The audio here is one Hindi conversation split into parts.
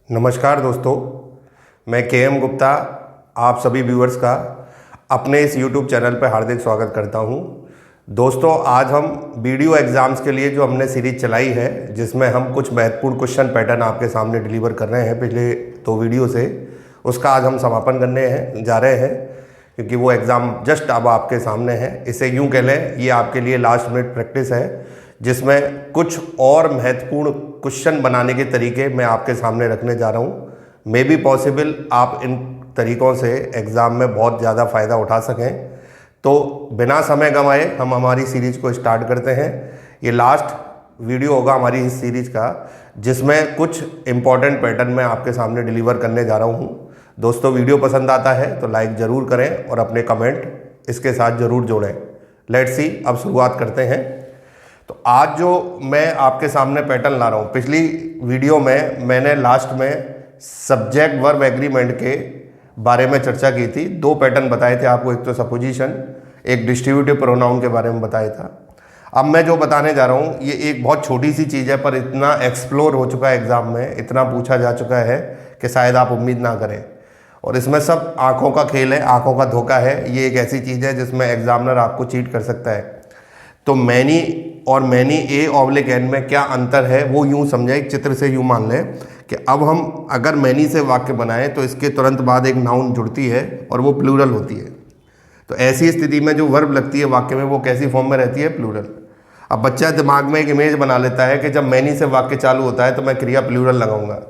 नमस्कार दोस्तों, मैं के.एम. गुप्ता आप सभी व्यूअर्स का अपने इस YouTube चैनल पर हार्दिक स्वागत करता हूं। दोस्तों, आज हम वीडियो एग्ज़ाम्स के लिए जो हमने सीरीज चलाई है, जिसमें हम कुछ महत्वपूर्ण क्वेश्चन पैटर्न आपके सामने डिलीवर कर रहे हैं पिछले 2 वीडियो से, उसका आज हम समापन करने जा रहे हैं, क्योंकि वो एग्ज़ाम जस्ट अब आपके सामने है। इसे यूँ कह लें, ये आपके लिए लास्ट मिनट प्रैक्टिस है, जिसमें कुछ और महत्वपूर्ण क्वेश्चन बनाने के तरीके मैं आपके सामने रखने जा रहा हूँ। मे बी पॉसिबल आप इन तरीक़ों से एग्ज़ाम में बहुत ज़्यादा फ़ायदा उठा सकें। तो बिना समय गंवाए हम हमारी सीरीज़ को स्टार्ट करते हैं। ये लास्ट वीडियो होगा हमारी इस सीरीज़ का, जिसमें कुछ इम्पॉर्टेंट पैटर्न मैं आपके सामने डिलीवर करने जा रहा हूँ। दोस्तों, वीडियो पसंद आता है तो लाइक ज़रूर करें और अपने कमेंट इसके साथ ज़रूर जोड़ें। लेट्स सी, अब शुरुआत करते हैं। तो आज जो मैं आपके सामने पैटर्न ला रहा हूँ, पिछली वीडियो में मैंने लास्ट में सब्जेक्ट वर्ब एग्रीमेंट के बारे में चर्चा की थी। 2 पैटर्न बताए थे आपको, एक तो सपोजिशन, एक डिस्ट्रीब्यूटिव प्रोनाउन के बारे में बताया था। अब मैं जो बताने जा रहा हूँ ये एक बहुत छोटी सी चीज़ है, पर इतना एक्सप्लोर हो चुका है एग्ज़ाम में, इतना पूछा जा चुका है कि शायद आप उम्मीद ना करें। और इसमें सब आँखों का खेल है, आँखों का धोखा है। ये एक ऐसी चीज़ है जिसमें एग्जामिनर आपको चीट कर सकता है। तो मैनी और मैनी ए/एन में क्या अंतर है वो यूँ समझें, एक चित्र से यूँ मान लें कि अब हम अगर मैनी से वाक्य बनाएं तो इसके तुरंत बाद एक नाउन जुड़ती है और वो प्लूरल होती है। तो ऐसी स्थिति में जो वर्ब लगती है वाक्य में, वो कैसी फॉर्म में रहती है? प्लूरल। अब बच्चा दिमाग में एक इमेज बना लेता है कि जब मैनी से वाक्य चालू होता है तो मैं क्रिया प्लूरल लगाऊंगा।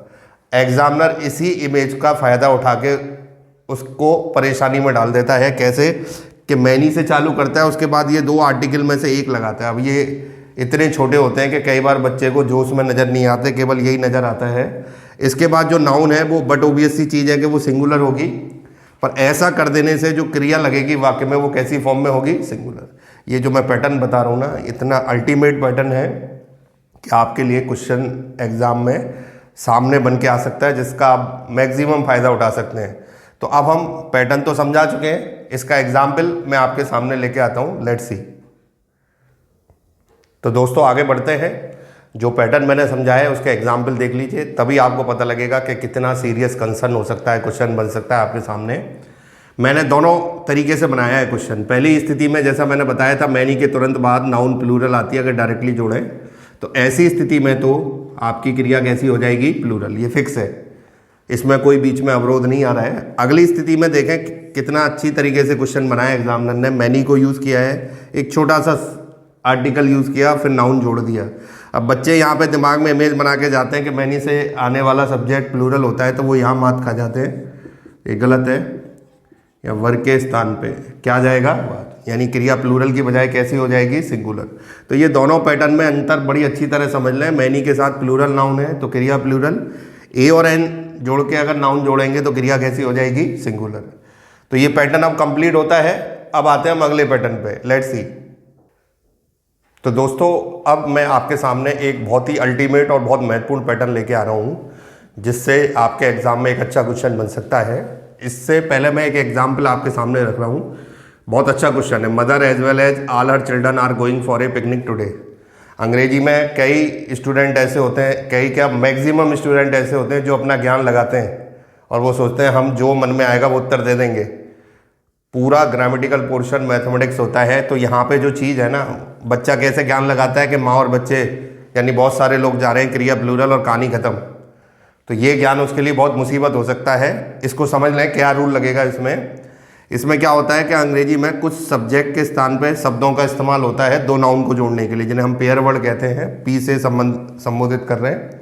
एग्जामिनर इसी इमेज का फ़ायदा उठा के उसको परेशानी में डाल देता है। कैसे कि मैनी से चालू करता है, उसके बाद ये 2 आर्टिकल में से एक लगाता है। अब ये इतने छोटे होते हैं कि कई बार बच्चे को जोश में नज़र नहीं आते, केवल यही नज़र आता है। इसके बाद जो नाउन है वो बट ऑब्वियस सी चीज़ है कि वो सिंगुलर होगी, पर ऐसा कर देने से जो क्रिया लगेगी वाक्य में वो कैसी फॉर्म में होगी? सिंगुलर। ये जो मैं पैटर्न बता रहा हूँ ना, इतना अल्टीमेट पैटर्न है कि आपके लिए क्वेश्चन एग्ज़ाम में सामने बन के आ सकता है, जिसका आप मैक्सिमम फ़ायदा उठा सकते हैं। तो अब हम पैटर्न तो समझा चुके हैं, इसका एग्जाम्पल मैं आपके सामने लेके आता हूँ। Let's see. तो दोस्तों, आगे बढ़ते हैं। जो पैटर्न मैंने समझाया है उसका एग्जाम्पल देख लीजिए, तभी आपको पता लगेगा कि कितना सीरियस कंसर्न हो सकता है, क्वेश्चन बन सकता है आपके सामने। मैंने दोनों तरीके से बनाया है क्वेश्चन। पहली स्थिति में जैसा मैंने बताया था, मैनी के तुरंत बाद नाउन प्लूरल आती है अगर डायरेक्टली जोड़ें, तो ऐसी स्थिति में तो आपकी क्रिया कैसी हो जाएगी? प्लूरल। ये फिक्स है, इसमें कोई बीच में अवरोध नहीं आ रहा है। अगली स्थिति में देखें कितना अच्छी तरीके से क्वेश्चन बनाया एग्जामिनर ने। मैनी को यूज़ किया है, एक छोटा सा आर्टिकल यूज़ किया, फिर नाउन जोड़ दिया। अब बच्चे यहाँ पे दिमाग में इमेज बना के जाते हैं कि मैनी से आने वाला सब्जेक्ट प्लूरल होता है, तो वो यहाँ मात खा जाते हैं। ये गलत है। या वर्ग के स्थान पे क्या जाएगा? बात, यानी क्रिया प्लूरल की बजाय कैसी हो जाएगी? सिंगुलर। तो ये दोनों पैटर्न में अंतर बड़ी अच्छी तरह समझ लें। मैनी के साथ प्लूरल नाउन है तो क्रिया प्लूरल, ए और एन जोड़ के अगर नाउन जोड़ेंगे तो क्रिया कैसी हो जाएगी? सिंगुलर। तो ये पैटर्न अब कंप्लीट होता है। अब आते हैं हम अगले पैटर्न पे। Let's see. तो दोस्तों, अब मैं आपके सामने एक बहुत ही अल्टीमेट और बहुत महत्वपूर्ण पैटर्न लेके आ रहा हूँ, जिससे आपके एग्जाम में एक अच्छा क्वेश्चन बन सकता है। इससे पहले मैं एक एग्जाम्पल आपके सामने रख रहा हूँ। बहुत अच्छा क्वेश्चन है। Mother as well as all her children are going for a picnic today. अंग्रेजी में कई स्टूडेंट ऐसे होते हैं, कई क्या मैक्सिमम स्टूडेंट ऐसे होते हैं जो अपना ज्ञान लगाते हैं और वो सोचते हैं हम जो मन में आएगा वो उत्तर दे देंगे। पूरा ग्रामेटिकल पोर्शन मैथमेटिक्स होता है। तो यहाँ पे जो चीज़ है ना, बच्चा कैसे ज्ञान लगाता है कि माँ और बच्चे यानी बहुत सारे लोग जा रहे हैं, क्रिया प्लूरल और कहानी खत्म। तो ये ज्ञान उसके लिए बहुत मुसीबत हो सकता है। इसको समझ लें क्या रूल लगेगा इसमें। इसमें क्या होता है कि अंग्रेजी में कुछ सब्जेक्ट के स्थान पे शब्दों का इस्तेमाल होता है 2 नाउन को जोड़ने के लिए, जिन्हें हम पेयर वर्ड कहते हैं। पी से संबोधित कर रहे हैं।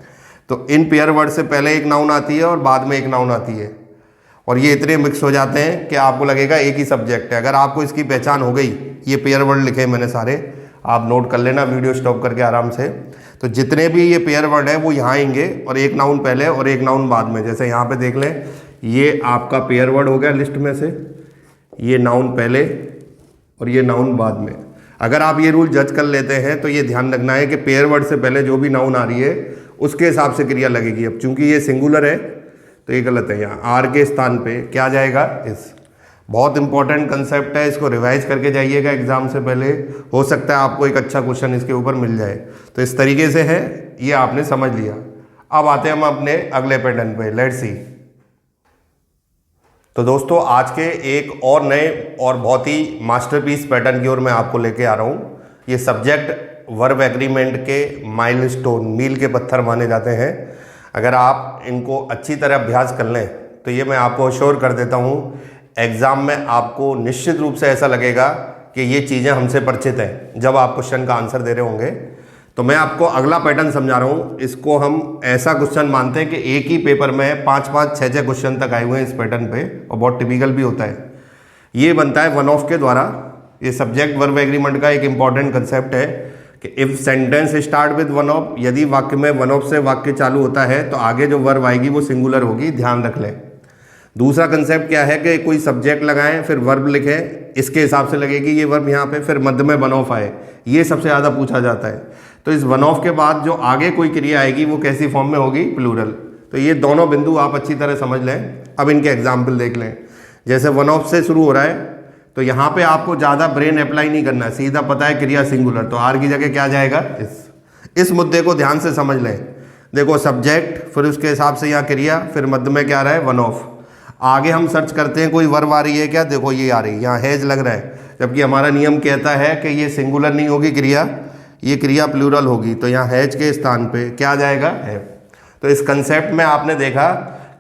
तो इन पेयर वर्ड से पहले एक नाउन आती है और बाद में एक नाउन आती है, और ये इतने मिक्स हो जाते हैं कि आपको लगेगा एक ही सब्जेक्ट है। अगर आपको इसकी पहचान हो गई, ये पेयर वर्ड लिखे मैंने सारे, आप नोट कर लेना वीडियो स्टॉप करके आराम से। तो जितने भी ये पेयर वर्ड है वो यहाँ आएंगे, और एक नाउन पहले और एक नाउन बाद में। जैसे यहाँ पे देख लें, ये आपका पेयर वर्ड हो गया लिस्ट में से, ये नाउन पहले और ये नाउन बाद में। अगर आप ये रूल जज कर लेते हैं तो ये ध्यान रखना है कि पेयर वर्ड से पहले जो भी नाउन आ रही है उसके हिसाब से क्रिया लगेगी। अब चूंकि ये सिंगुलर है तो ये गलत है। यहाँ आर के स्थान पे क्या जाएगा? इस। बहुत इंपॉर्टेंट कंसेप्ट है, इसको रिवाइज करके जाइएगा एग्जाम से पहले। हो सकता है आपको एक अच्छा क्वेश्चन इसके ऊपर मिल जाए। तो इस तरीके से है, ये आपने समझ लिया। अब आते हैं हम अपने अगले पैटर्न पे, लेट्स सी। तो दोस्तों आज के एक और नए और बहुत ही मास्टरपीस पैटर्न की ओर मैं आपको लेके आ रहा हूँ। ये सब्जेक्ट वर्ब एग्रीमेंट के माइलस्टोन, मील के पत्थर माने जाते हैं। अगर आप इनको अच्छी तरह अभ्यास कर लें तो ये मैं आपको अश्योर कर देता हूँ, एग्ज़ाम में आपको निश्चित रूप से ऐसा लगेगा कि ये चीज़ें हमसे परिचित हैं जब आप क्वेश्चन का आंसर दे रहे होंगे। तो मैं आपको अगला पैटर्न समझा रहा हूँ। इसको हम ऐसा क्वेश्चन मानते हैं कि एक ही पेपर में 5-5, 6-6 क्वेश्चन तक आए हुए हैं इस पैटर्न पे, और बहुत टिपिकल भी होता है। ये बनता है वन ऑफ के द्वारा। ये सब्जेक्ट वर्ब एग्रीमेंट का एक इंपॉर्टेंट कंसेप्ट है कि if sentence start with one of, यदि वाक्य में वन ऑफ से वाक्य चालू होता है तो आगे जो वर्ब आएगी वो सिंगुलर होगी, ध्यान रख लें। दूसरा कंसेप्ट क्या है कि कोई सब्जेक्ट लगाएं फिर वर्ब लिखें, इसके हिसाब से लगेगी ये वर्ब यहाँ पे, फिर मध्य में वन ऑफ आए। ये सबसे ज़्यादा पूछा जाता है। तो इस वन ऑफ के बाद जो आगे कोई क्रिया आएगी वो कैसी फॉर्म में होगी, प्लूरल। तो ये दोनों बिंदु आप अच्छी तरह समझ लें। अब इनके एग्जाम्पल देख लें। जैसे वन ऑफ से शुरू हो रहा है तो यहाँ पे आपको ज़्यादा ब्रेन अप्लाई नहीं करना है, सीधा पता है क्रिया सिंगुलर, तो आर की जगह क्या जाएगा, इस मुद्दे को ध्यान से समझ लें। देखो सब्जेक्ट, फिर उसके हिसाब से यहाँ क्रिया, फिर मध्य में क्या आ रहा है, वन ऑफ। आगे हम सर्च करते हैं कोई वर्ब आ रही है क्या, देखो ये आ रही है, यहाँ हैज लग रहा है, जबकि हमारा नियम कहता है कि ये सिंगुलर नहीं होगी क्रिया, ये क्रिया प्लूरल होगी। तो यहाँ हैज के स्थान पे क्या आ जाएगा, है। तो इस कंसेप्ट में आपने देखा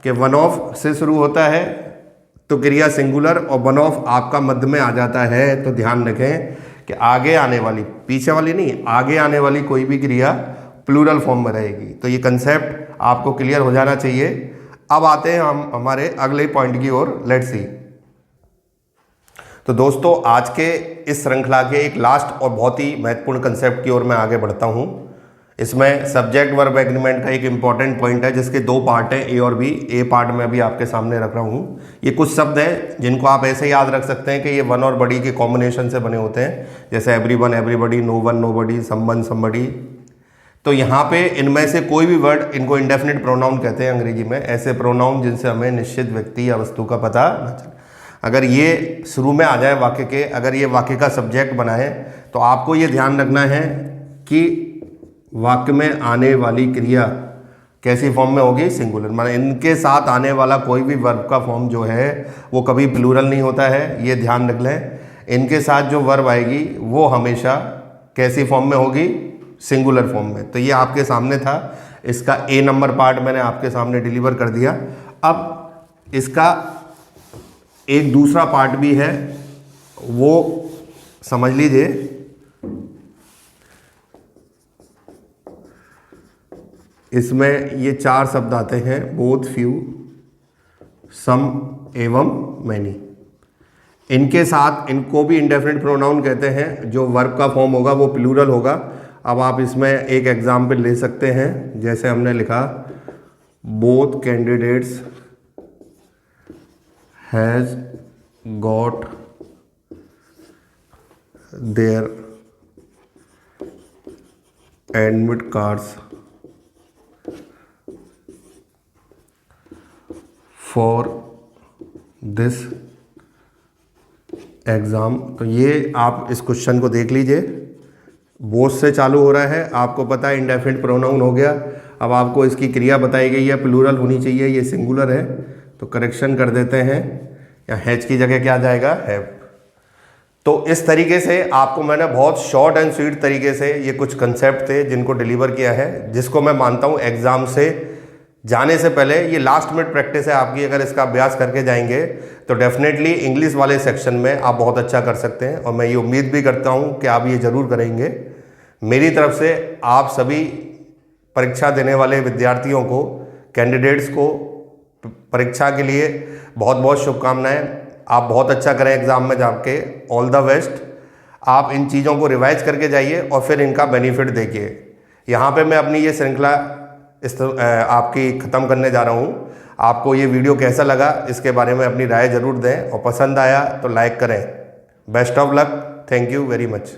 कि वन ऑफ से शुरू होता है तो क्रिया सिंगुलर, और वन ऑफ आपका मध्य में आ जाता है। तो ध्यान रखें कि आगे आने वाली, पीछे वाली नहीं, आगे आने वाली कोई भी क्रिया प्लूरल फॉर्म में रहेगी। तो ये कंसेप्ट आपको क्लियर हो जाना चाहिए। अब आते हैं हम हमारे अगले पॉइंट की ओर, लेट्स सी। तो दोस्तों आज के इस श्रृंखला के एक लास्ट और बहुत ही महत्वपूर्ण कंसेप्ट की ओर मैं आगे बढ़ता हूं। इसमें सब्जेक्ट वर्ब एग्रीमेंट का एक इंपॉर्टेंट पॉइंट है जिसके दो पार्ट हैं, ए और बी। ए पार्ट में अभी आपके सामने रख रहा हूं। ये कुछ शब्द हैं जिनको आप ऐसे याद रख सकते हैं कि ये वन और बड़ी के कॉम्बिनेशन से बने होते हैं, जैसे everyone everybody, no one nobody, someone somebody. तो यहाँ पे इनमें से कोई भी वर्ड, इनको इंडेफिनिट प्रोनाउन कहते हैं अंग्रेजी में, ऐसे प्रोनाउन जिनसे हमें निश्चित व्यक्ति या वस्तु का पता न चले। अगर ये शुरू में आ जाए वाक्य के, अगर ये वाक्य का सब्जेक्ट बनाए, तो आपको ये ध्यान रखना है कि वाक्य में आने वाली क्रिया कैसी फॉर्म में होगी, सिंगुलर। माने इनके साथ आने वाला कोई भी वर्ब का फॉर्म जो है वो कभी प्लूरल नहीं होता है, ये ध्यान रख लें। इनके साथ जो वर्ब आएगी वो हमेशा कैसी फॉर्म में होगी, सिंगुलर फॉर्म में। तो ये आपके सामने था, इसका ए नंबर पार्ट मैंने आपके सामने डिलीवर कर दिया। अब इसका एक दूसरा पार्ट भी है, वो समझ लीजिए। इसमें ये 4 शब्द आते हैं, बोथ, फ्यू, सम एवं मैनी। इनके साथ, इनको भी इंडेफिनिट प्रोनाउन कहते हैं। जो वर्ब का फॉर्म होगा वो प्लूरल होगा। अब आप इसमें एक एग्जाम्पल ले सकते हैं, जैसे हमने लिखा, both candidates has got their admit cards for this exam. तो ये आप इस क्वेश्चन को देख लीजिए, बोथ से चालू हो रहा है, आपको पता है इंडेफिनिट प्रोनाउन हो गया। अब आपको इसकी क्रिया बताई गई है, प्लूरल होनी चाहिए, ये सिंगुलर है, तो करेक्शन कर देते हैं, या हैज की जगह क्या जाएगा, हैव। तो इस तरीके से आपको मैंने बहुत शॉर्ट एंड स्वीट तरीके से ये कुछ कंसेप्ट थे जिनको डिलीवर किया है, जिसको मैं मानता हूँ एग्ज़ाम से जाने से पहले ये लास्ट मिनट प्रैक्टिस है आपकी। अगर इसका अभ्यास करके जाएंगे तो डेफिनेटली इंग्लिश वाले सेक्शन में आप बहुत अच्छा कर सकते हैं, और मैं ये उम्मीद भी करता हूँ कि आप ये ज़रूर करेंगे। मेरी तरफ से आप सभी परीक्षा देने वाले विद्यार्थियों को, कैंडिडेट्स को परीक्षा के लिए बहुत बहुत शुभकामनाएं। आप बहुत अच्छा करें एग्ज़ाम में जाके, ऑल द बेस्ट। आप इन चीज़ों को रिवाइज करके जाइए और फिर इनका बेनिफिट देखिए। यहाँ पे मैं अपनी ये श्रृंखला आपकी ख़त्म करने जा रहा हूँ। आपको ये वीडियो कैसा लगा इसके बारे में अपनी राय ज़रूर दें, और पसंद आया तो लाइक करें। Best of luck, thank you very much.